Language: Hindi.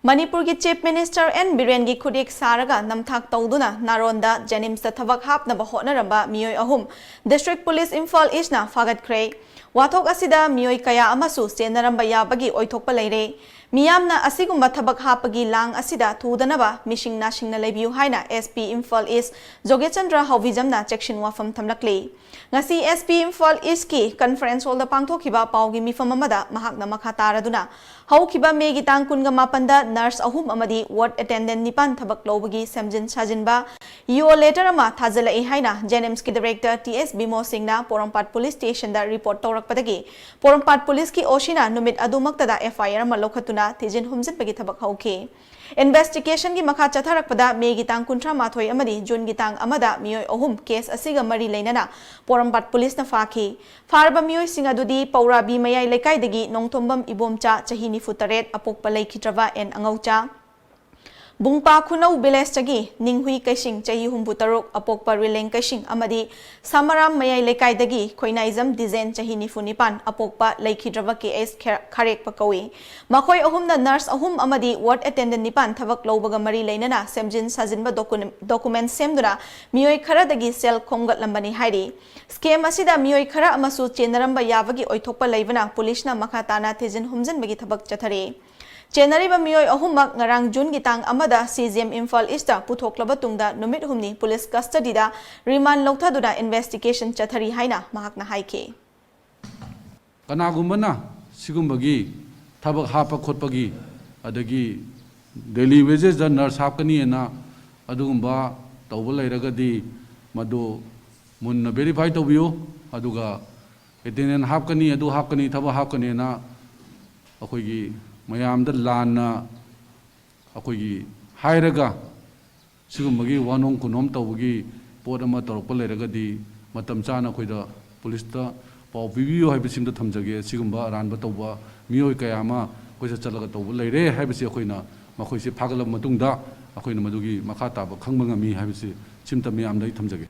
Manipur की चीफ मिनिस्टर एन बिरेन की खुदिक सारगा नमथाक तौदुना नारोंदा जेनिम्स थबक हापनबा होटनरबा मियोय अहुम डिस्ट्रिक्ट पुलिस इम्फाल ईस्टना फागतख्रे वाथोक असिदा मियोय कया अमसु सेनरंबा याबगी ओइथोकपा लेरे मियामना असिगुम्बा थबक हापगी लांग असिदा थुदनबा मिशिंग नाशिंगना लेबियु हाइना एसपी इम्फाल ईस्ट जोगेचंद्र हौविजमना चेक्सिन वाफम थमलकले ngasi एसपी इम्फाल ईस्ट की कॉन्फ्रेंस हॉल दा पांगथोखिबा पाउगी मिफम अमदा महाकना मखा तारादुना हौखिबा मेगी तांग कुनगा मापंदा नर्स अहुम अमदी वार्ड अटेंडेंट निपान थबक लौबगी सेमजिन साजिनबा यूओ लेटर अमा थाजलई हाइना जेनिम्स की डायरेक्टर टीएस बिमो सिंहना पोरमपाट पुलिस स्टेशन दा रिपोर्ट तौरकपदगी पोरमपाट पुलिस की ओशिना नुमित अदुमक्तदा एफआईआर अमा लौखतुना थिजिन हुमजिनबगी थबक हौखि इन्वेस्टिगेशन की मखा चथरकपदा मेगी तांग कुंट्रा माथोय अमदी जून की तांग अमदा मियोय अहुम केस असिगा मरी लेनना पोरमपाट पुलिस न फाखि फारबा मियोय सिंह अदुदी पौराबी मयाय लेकाइदगी नोंथोंबम इबोमचा चही 94 अपोकपा लेखिद्रबा एन अंगौचा बुंगपा खुनौ विलेज तगी निंगहुई कैसिंग चही 43 अपोकपा रिलेंग कैसिंग अमदी समाराम मयाय लेकाइदगी खोइनाइजम डिजेन चही 94 अपोकपा लेखिद्रबा के एस खरेक पकौई मखोय अहुमना नर्स अहुम अमदी वार्ड अटेंडेंट निपान थबक लौबगा मरी लेनना सेमजिन साजिनबा डॉक्यूमेंट सेमदुना मियोय खरदगी सेल खोंगतलंबनी हाइरी स्केम असिदा मियोय खरा अमसु चेनरंबा याबगी ओइथोकपा लेबना पुलिसना मखा ताना थिजिन हुमजिनबगी थबक चथरे चेनरीबा मियोय अहुमक ngarang जून की तांग अमदा सीजीएम इम्फाल ईस्टा पुथोकलबा तुंगदा नुमित हुमनी पुलिस कस्टडीदा रिमांड लौथादुना इन्वेस्टिगेशन चथरी हाइना महाकना हाइखे कनागुम्बना सिगुम्बगी थबक हाप खोटपगी अदगी डेली वेजेस द नर्स हापकनी एना अदुगुम्बा तौब लेरगदी मदो मुन्ना वेरीफाई तौबियो अदुगा एटेनेन हापकनी अदु हापकनी थबक हापकनी ना अखोगी मयामदा लाना अखोगी हायरगा सिगुम्बगी वानों कुनोम तौबगी पोट अमा तौरप लेरगदी मतम चाना अखोइदा पुलिसता पाउ पिबियो हाइबसिमदा थमजगे सिगुम्बा अरानबा तौबा मियोय कया अमा अखोइसा चलगा तौब लेरे हाइबसि अखोइना मखोइसे फागलब मतुंगदा अखोइना मदुगी मखा ताबा खंबा ngami हाइबसि सिमता मियामदा थमजगे।